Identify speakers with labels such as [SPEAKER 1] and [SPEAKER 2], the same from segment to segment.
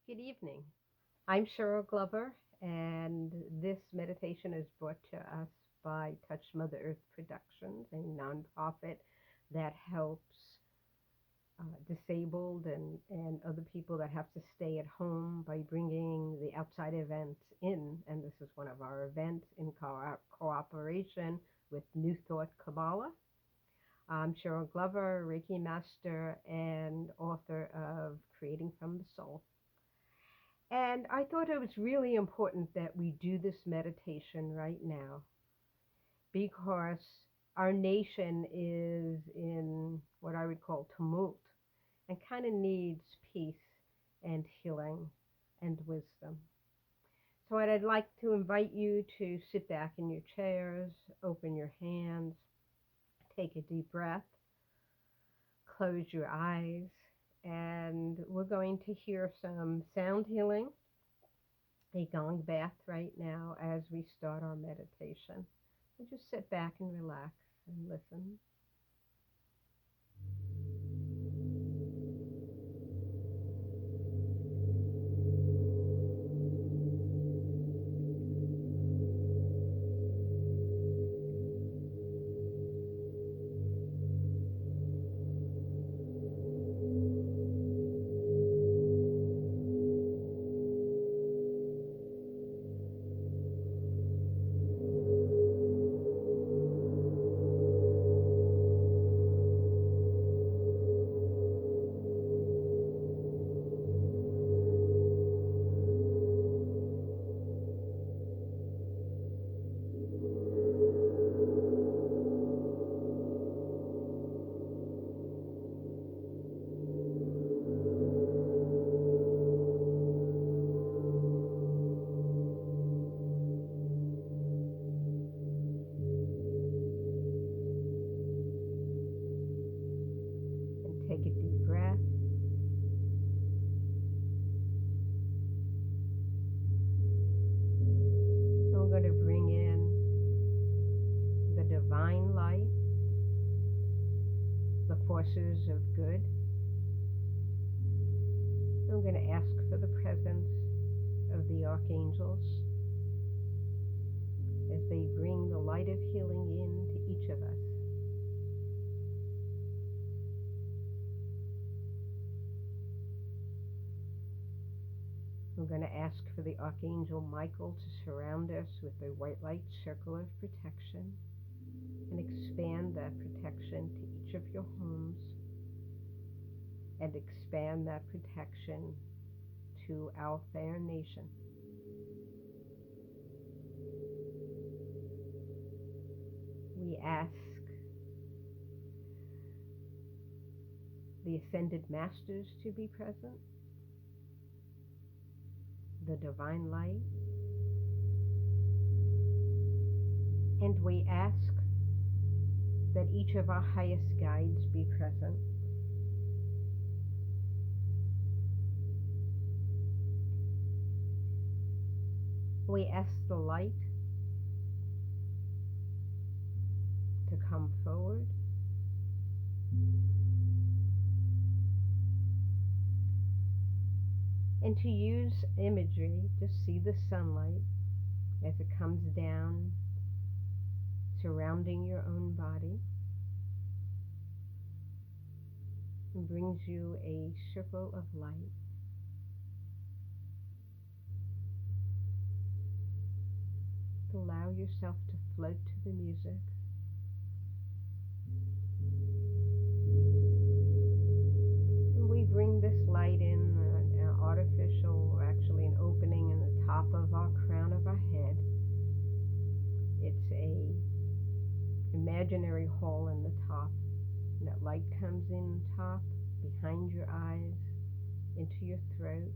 [SPEAKER 1] Good evening. I'm Cheryl Glover, and this meditation is brought to us by Touch Mother Earth Productions, a nonprofit that helps disabled and other people that have to stay at home by bringing the outside events in. And this is one of our events in cooperation with New Thought Kabbalah. I'm Cheryl Glover, Reiki Master and author of Creating from the Soul. And I thought it was really important that we do this meditation right now because our nation is in what I would call tumult and kind of needs peace and healing and wisdom. So I'd like to invite you to sit back in your chairs, open your hands, take a deep breath, close your eyes, and we're going to hear some sound healing, a gong bath right now as we start our meditation. So just sit back and relax and listen. And take a deep breath. And we're going to bring in the divine light, the forces of good. And we're going to ask for the presence of the archangels as they bring the light of healing into each of us. We're going to ask for the Archangel Michael to surround us with a white light circle of protection and expand that protection to each of your homes and expand that protection to our fair nation. We ask the Ascended Masters to be present, the Divine Light, and we ask that each of our highest guides be present. We ask the light to come forward and to use imagery to see the sunlight as it comes down, surrounding your own body, and brings you a circle of light. Allow yourself to float to the music. And we bring this light in an artificial, or actually an opening in the top of our crown of our head. It's a imaginary hole in the top. And that light comes in top, behind your eyes, into your throat,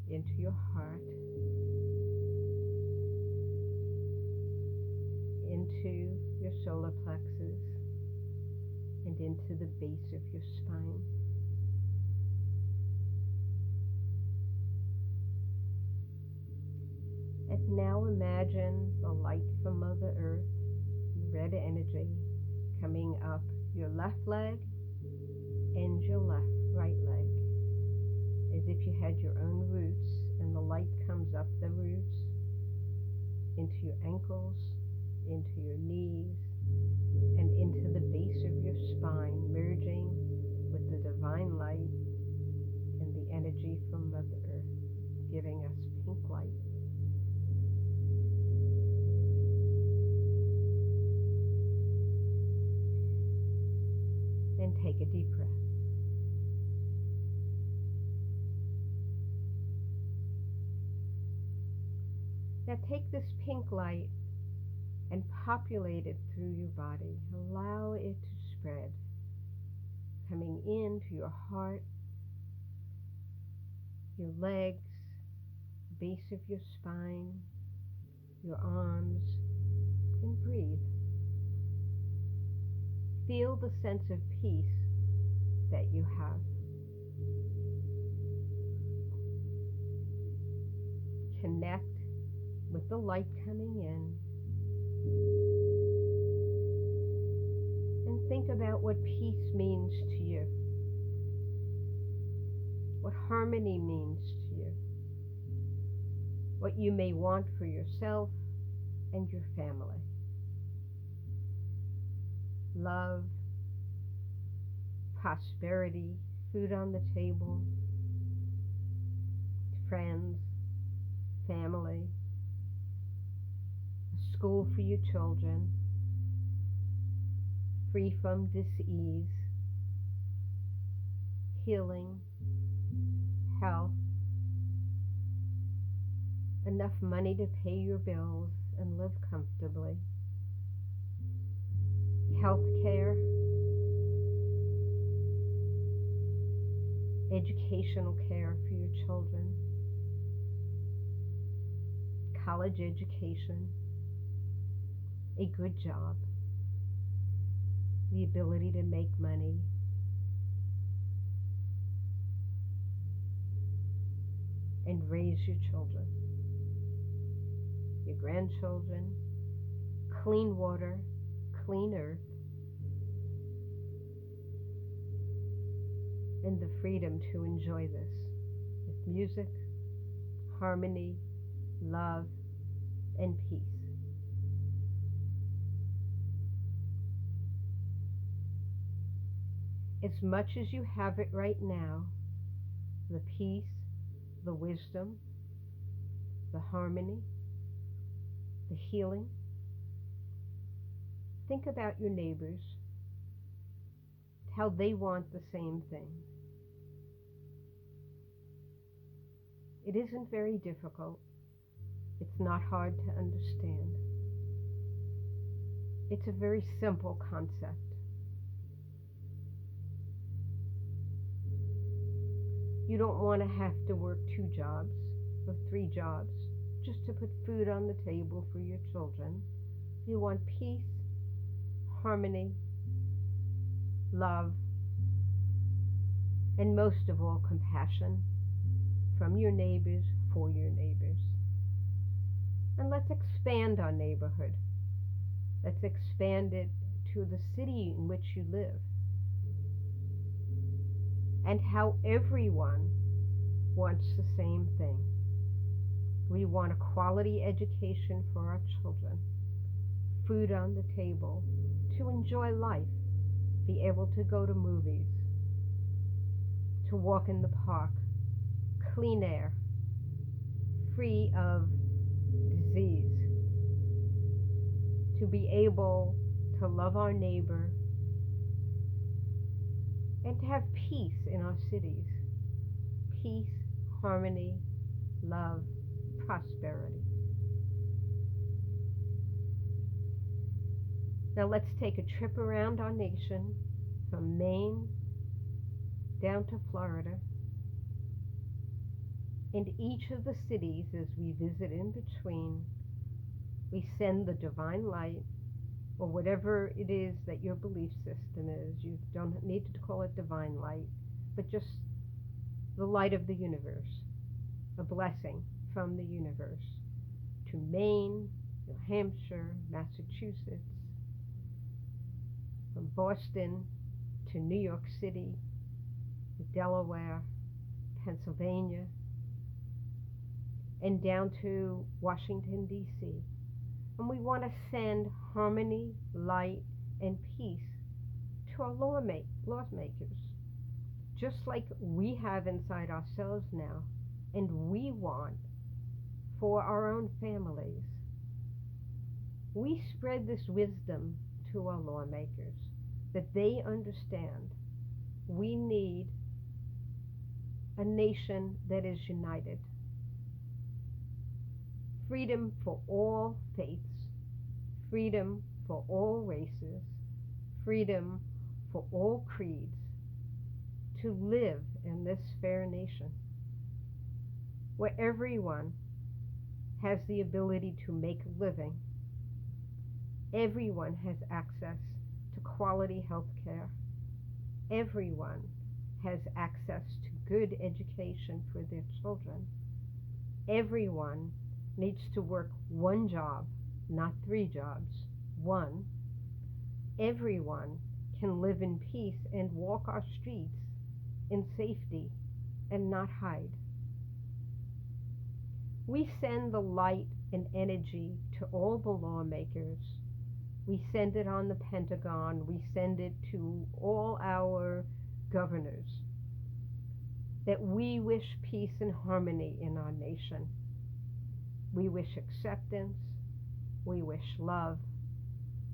[SPEAKER 1] into your heart, into your solar plexus, and into the base of your spine. And now imagine the light from Mother Earth, red energy, coming up your left leg and your right leg, as if you had your into your ankles, into your knees, and into the base of your spine, merging with the divine light and the energy from Mother Earth, giving us pink light. And take a deep breath. Now take this pink light and populate it through your body. Allow it to spread, coming into your heart, your legs, base of your spine, your arms, and breathe. Feel the sense of peace that you have. Connect with the light coming in. And think about what peace means to you. What harmony means to you. What you may want for yourself and your family. Love, prosperity, food on the table, friends, family, a school for your children, free from dis-ease, healing, health, enough money to pay your bills and live comfortably, health care, educational care for your children, college education, a good job, the ability to make money, and raise your children, your grandchildren, clean water, clean earth, and the freedom to enjoy this with music, harmony, love, and peace. As much as you have it right now, the peace, the wisdom, the harmony, the healing, think about your neighbors, how they want the same thing. It isn't very difficult. It's not hard to understand. It's a very simple concept. You don't want to have to work 2 jobs or 3 jobs just to put food on the table for your children. You want peace, harmony, love, and most of all, compassion from your neighbors for your neighbors. And let's expand our neighborhood. Let's expand it to the city in which you live. And how everyone wants the same thing. We want a quality education for our children, food on the table, to enjoy life, be able to go to movies, to walk in the park, clean air, free of disease, to be able to love our neighbor, and to have peace in our cities. Peace, harmony, love, prosperity. Now let's take a trip around our nation from Maine down to Florida. In each of the cities, as we visit in between, we send the divine light, or whatever it is that your belief system is. You don't need to call it divine light, but just the light of the universe, a blessing from the universe, to Maine, New Hampshire, Massachusetts, from Boston to New York City, to Delaware, Pennsylvania, and down to Washington, D.C., And we want to send harmony, light, and peace to our lawmakers, just like we have inside ourselves now, and we want for our own families. We spread this wisdom to our lawmakers that they understand we need a nation that is united. Freedom for all faiths, freedom for all races, freedom for all creeds, to live in this fair nation where everyone has the ability to make a living. Everyone has access to quality health care. Everyone has access to good education for their children. Everyone needs to work one job, not 3 jobs. One. Everyone can live in peace and walk our streets in safety and not hide. We send the light and energy to all the lawmakers. We send it on the Pentagon. We send it to all our governors, that we wish peace and harmony in our nation. We wish acceptance. We wish love.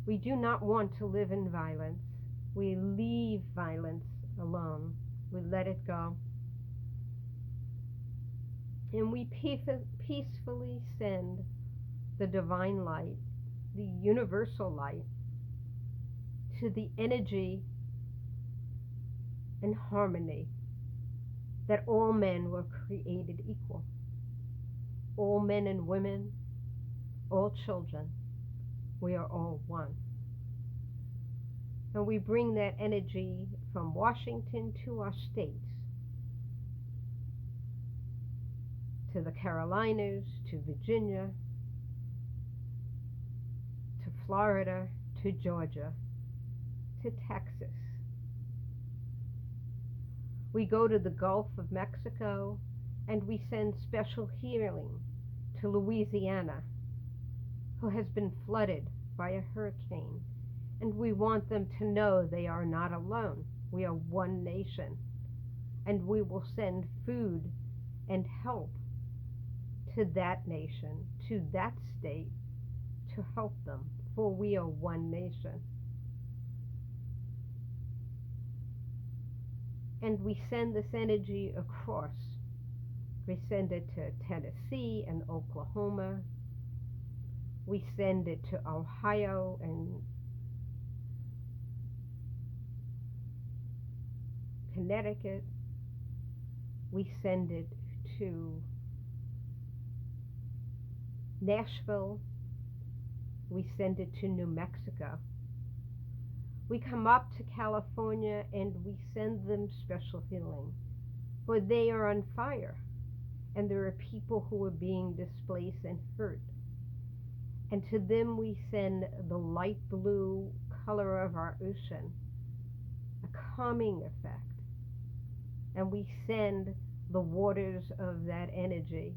[SPEAKER 1] We do not want to live in violence. We leave violence alone. We let it go. And we peacefully send the divine light, the universal light, to the energy and harmony that all men were created equal. All men and women, all children, we are all one. And we bring that energy from Washington to our states, to the Carolinas, to Virginia, to Florida, to Georgia, to Texas. We go to the Gulf of Mexico, and we send special healing to Louisiana, who has been flooded by a hurricane. And we want them to know they are not alone. We are one nation. And we will send food and help to that nation, to that state, to help them, for we are one nation. And we send this energy across. We send it to Tennessee and Oklahoma. We send it to Ohio and Connecticut. We send it to Nashville. We send it to New Mexico. We come up to California and we send them special healing, for they are on fire, and there are people who are being displaced and hurt. And to them we send the light blue color of our ocean, a calming effect. And we send the waters of that energy,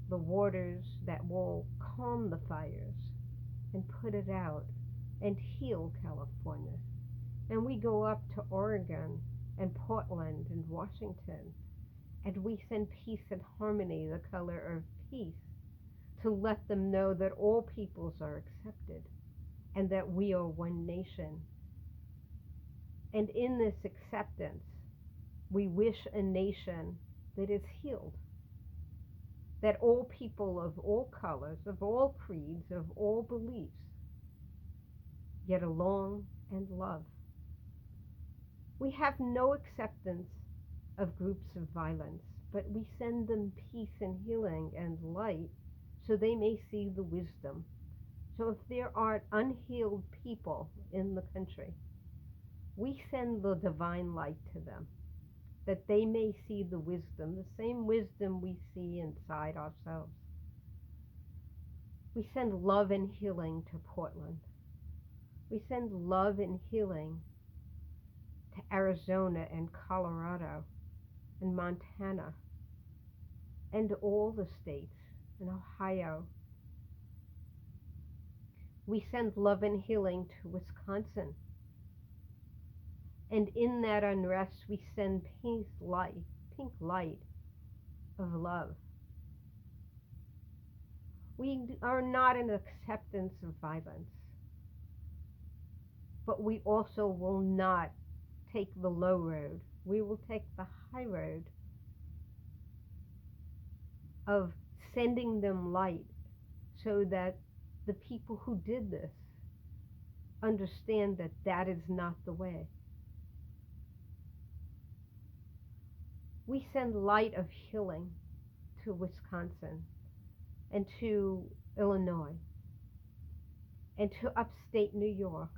[SPEAKER 1] the waters that will calm the fires and put it out and heal California. And we go up to Oregon and Portland and Washington, and we send peace and harmony, the color of peace, to let them know that all peoples are accepted and that we are one nation. And in this acceptance, we wish a nation that is healed, that all people of all colors, of all creeds, of all beliefs, get along and love. We have no acceptance of groups of violence, but we send them peace and healing and light so they may see the wisdom. So if there are unhealed people in the country, we send the divine light to them, that they may see the wisdom, the same wisdom we see inside ourselves. We send love and healing to Portland. We send love and healing to Arizona and Colorado and Montana and all the states, and Ohio We send love and healing to Wisconsin. And in that unrest, we send pink light of love. We are not an acceptance of violence, but we also will not take the low road. We will take the high road of sending them light so that the people who did this understand that that is not the way. We send light of healing to Wisconsin and to Illinois and to upstate New York.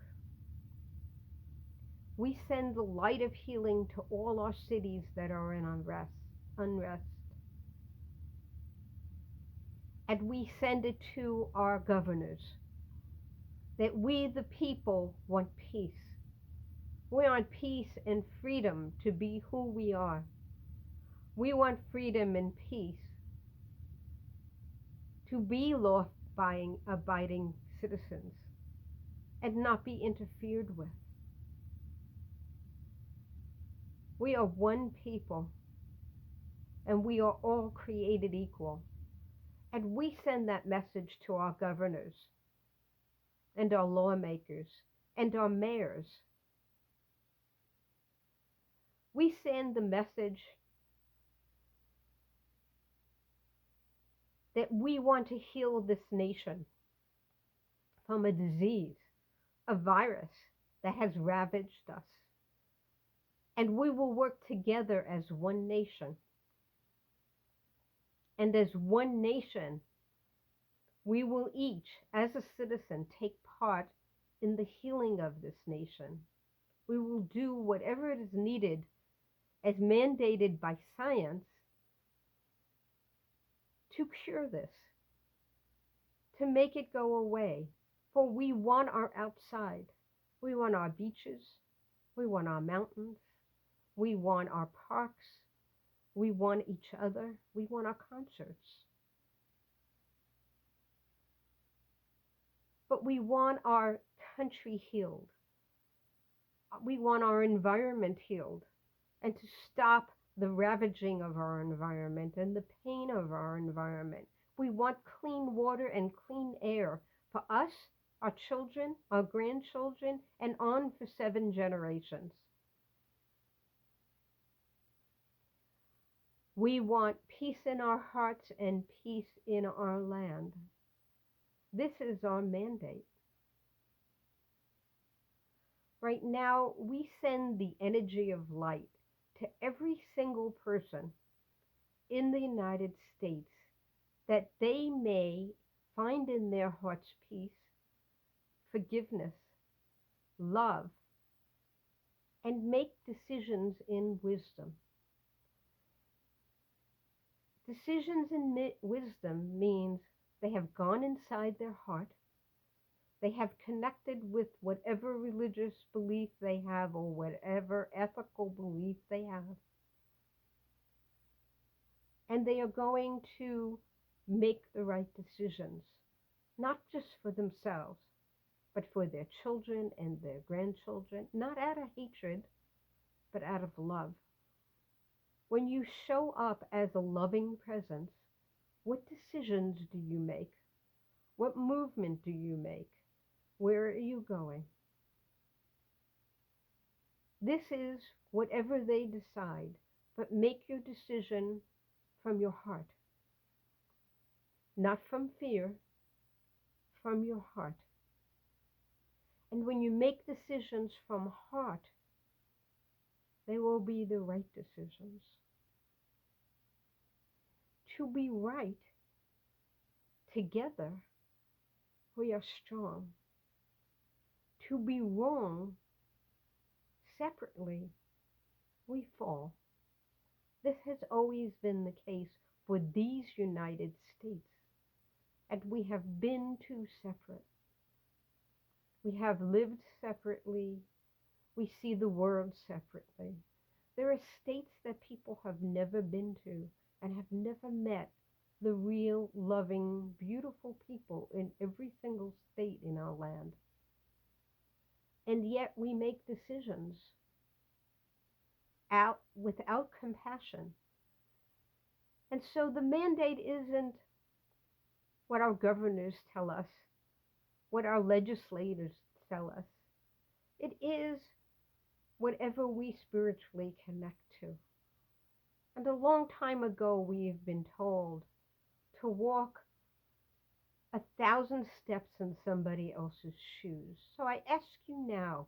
[SPEAKER 1] We send the light of healing to all our cities that are in unrest. And we send it to our governors that we, the people, want peace. We want peace and freedom to be who we are. We want freedom and peace to be law-abiding citizens and not be interfered with. We are one people, and we are all created equal. And we send that message to our governors and our lawmakers and our mayors. We send the message that we want to heal this nation from a disease, a virus that has ravaged us. And we will work together as one nation. And as one nation, we will each, as a citizen, take part in the healing of this nation. We will do whatever is needed as mandated by science to cure this, to make it go away. For we want our outside. We want our beaches. We want our mountains. We want our parks. We want each other. We want our concerts. But we want our country healed. We want our environment healed, and to stop the ravaging of our environment and the pain of our environment. We want clean water and clean air for us, our children, our grandchildren, and on for 7 generations. We want peace in our hearts and peace in our land. This is our mandate. Right now, we send the energy of light to every single person in the United States that they may find in their hearts peace, forgiveness, love, and make decisions in wisdom. Decisions in wisdom means they have gone inside their heart, they have connected with whatever religious belief they have or whatever ethical belief they have, and they are going to make the right decisions, not just for themselves, but for their children and their grandchildren, not out of hatred, but out of love. When you show up as a loving presence, what decisions do you make? What movement do you make? Where are you going? This is whatever they decide, but make your decision from your heart. Not from fear, from your heart. And when you make decisions from heart, they will be the right decisions. To be right, together, we are strong. To be wrong, separately, we fall. This has always been the case for these United States, and we have been too separate. We have lived separately. We see the world separately. There are states that people have never been to and have never met the real, loving, beautiful people in every single state in our land. And yet we make decisions out without compassion. And so the mandate isn't what our governors tell us, what our legislators tell us. It is whatever we spiritually connect to. And a long time ago, we have been told to walk 1,000 steps in somebody else's shoes. So I ask you now,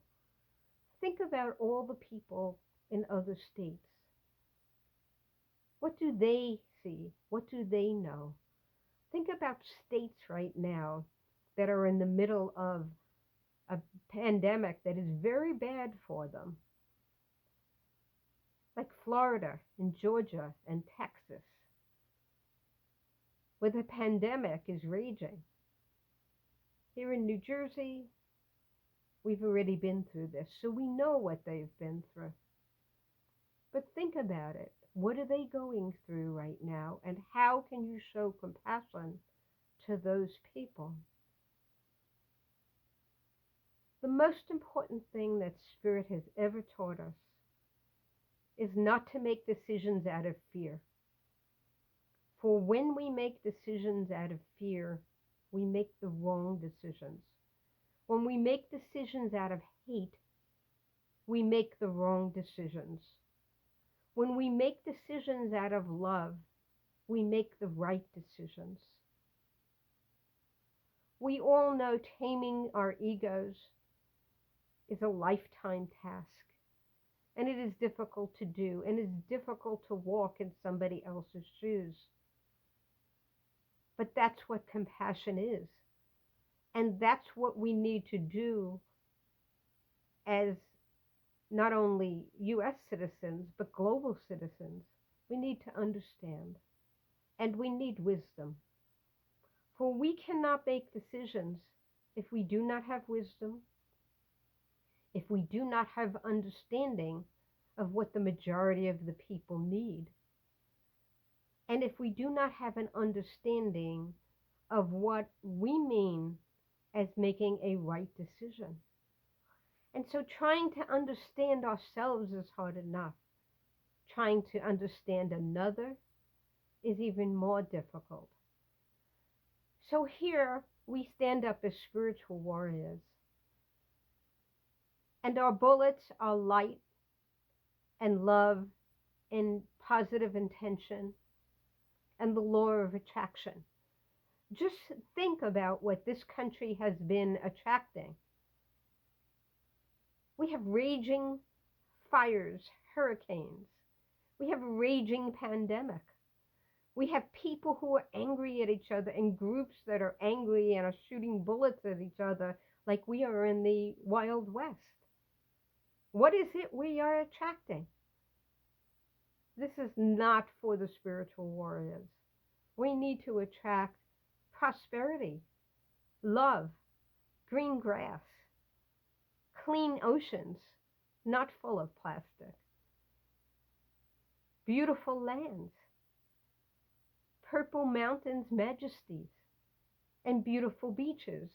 [SPEAKER 1] think about all the people in other states. What do they see? What do they know? Think about states right now that are in the middle of a pandemic that is very bad for them, like Florida and Georgia and Texas, where the pandemic is raging. Here in New Jersey, we've already been through this, so we know what they've been through. But think about it. What are they going through right now, and how can you show compassion to those people? The most important thing that Spirit has ever taught us is not to make decisions out of fear. For when we make decisions out of fear, we make the wrong decisions. When we make decisions out of hate, we make the wrong decisions. When we make decisions out of love, we make the right decisions. We all know taming our egos is a lifetime task, and it is difficult to do, and it's difficult to walk in somebody else's shoes. But that's what compassion is, and that's what we need to do as not only U.S. citizens, but global citizens. We need to understand, and we need wisdom. For we cannot make decisions if we do not have wisdom, if we do not have understanding of what the majority of the people need, and if we do not have an understanding of what we mean as making a right decision. And so trying to understand ourselves is hard enough. Trying to understand another is even more difficult. So here we stand up as spiritual warriors. And our bullets are light and love and positive intention and the law of attraction. Just think about what this country has been attracting. We have raging fires, hurricanes. We have a raging pandemic. We have people who are angry at each other and groups that are angry and are shooting bullets at each other like we are in the Wild West. What is it we are attracting? This is not for the spiritual warriors. We need to attract prosperity, love, green grass, clean oceans, not full of plastic, beautiful lands, purple mountains, majesties, and beautiful beaches.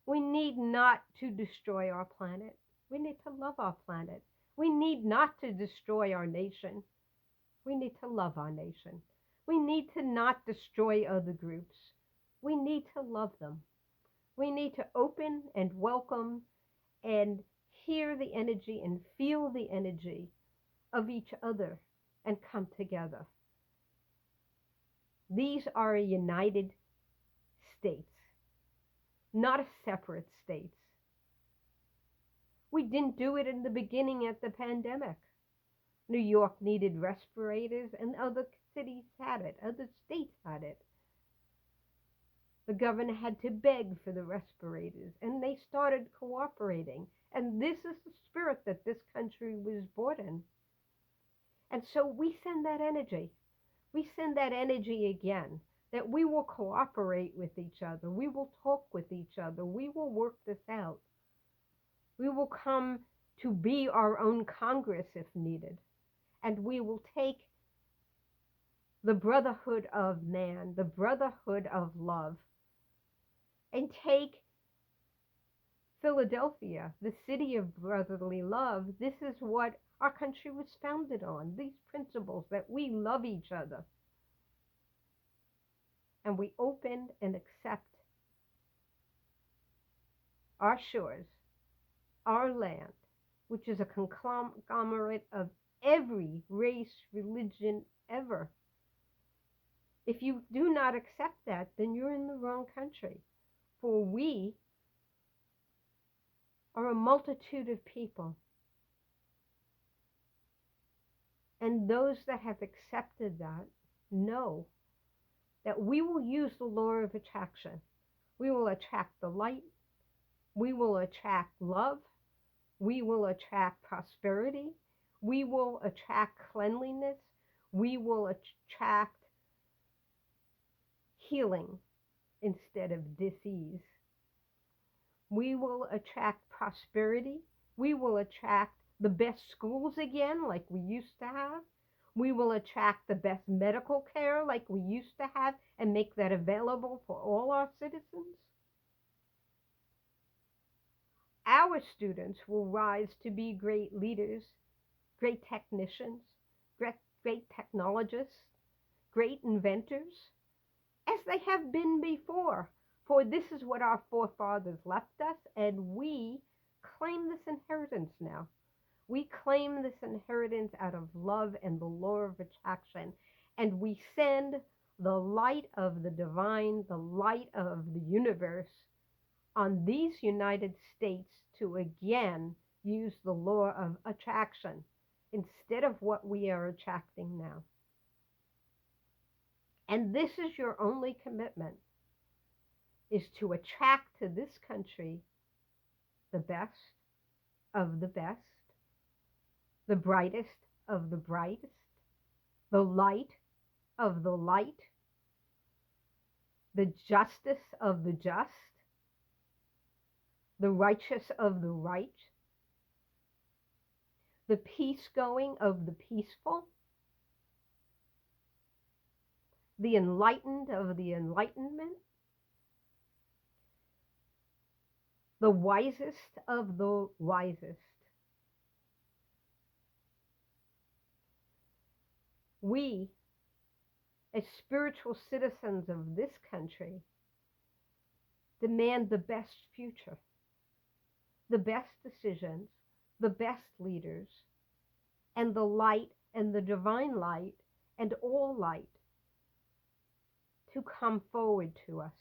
[SPEAKER 1] We need not to destroy our planet. We need to love our planet. We need not to destroy our nation. We need to love our nation. We need to not destroy other groups. We need to love them. We need to open and welcome and hear the energy and feel the energy of each other and come together. These are united states, not separate states. We didn't do it in the beginning at the pandemic. New York needed respirators and other cities had it, other states had it. The governor had to beg for the respirators and they started cooperating. And this is the spirit that this country was born in. And so we send that energy. We send that energy again, that we will cooperate with each other. We will talk with each other. We will work this out. We will come to be our own Congress if needed. And we will take the brotherhood of man, the brotherhood of love, and take Philadelphia, the city of brotherly love. This is what our country was founded on, these principles that we love each other. And we open and accept our shores, our land, which is a conglomerate of every race, religion ever. If you do not accept that, then you're in the wrong country. For we are a multitude of people. And those that have accepted that know that we will use the law of attraction. We will attract the light. We will attract love. We will attract prosperity. We will attract cleanliness. We will attract healing instead of disease. We will attract prosperity. We will attract the best schools again, like we used to have. We will attract the best medical care like we used to have and make that available for all our citizens. Our students will rise to be great leaders, great technicians, great technologists, great inventors, as they have been before. For this is what our forefathers left us, and we claim this inheritance now. We claim this inheritance out of love and the law of attraction, and we send the light of the divine, the light of the universe on these United States to again use the law of attraction instead of what we are attracting now. And this is your only commitment, is to attract to this country the best of the best, the brightest of the brightest, the light of the light, the justice of the just, the righteous of the right, the peace going of the peaceful, the enlightened of the enlightenment, the wisest of the wisest. We, as spiritual citizens of this country, demand the best future, the best decisions, the best leaders, and the light and the divine light and all light to come forward to us.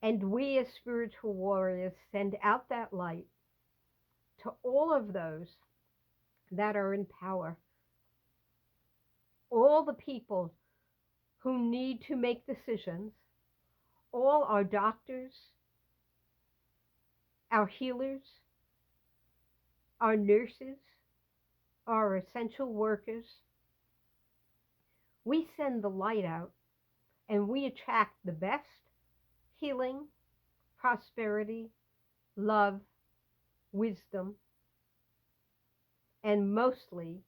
[SPEAKER 1] And we as spiritual warriors send out that light to all of those that are in power, all the people who need to make decisions, all our doctors, our healers, our nurses, our essential workers. We send the light out and we attract the best healing, prosperity, love, wisdom, and mostly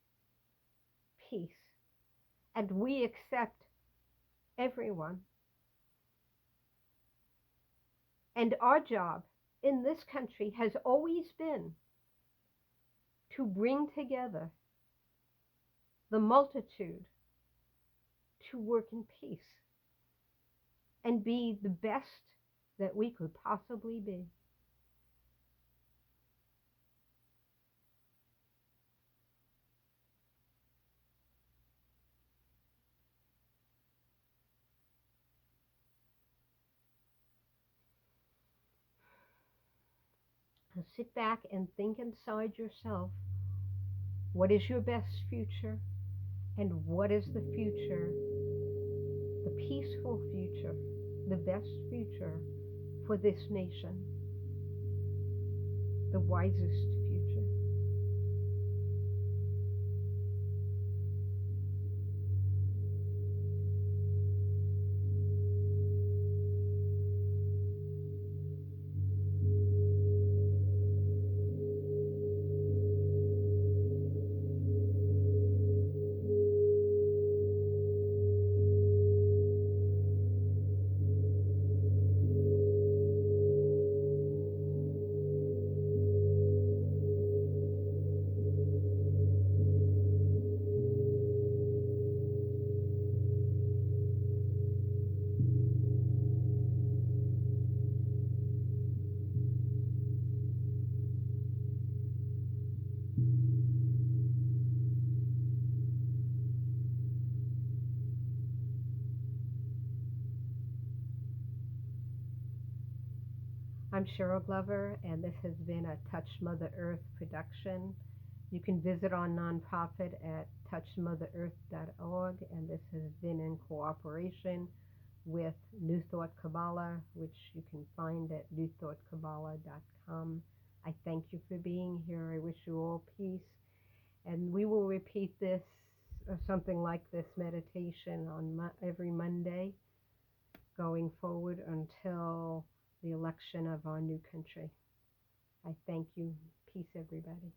[SPEAKER 1] peace. And we accept everyone. And our job in this country has always been to bring together the multitude to work in peace and be the best that we could possibly be. Now sit back and think inside yourself, what is your best future and what is the future, the peaceful future, the best future for this nation, the wisest future. I'm Cheryl Glover, and this has been a Touch Mother Earth production. You can visit our nonprofit at touchmotherearth.org, and this has been in cooperation with New Thought Kabbalah, which you can find at newthoughtkabbalah.com. I thank you for being here. I wish you all peace. And we will repeat this, or something like this meditation on every Monday going forward until the election of our new country. I thank you. Peace, everybody.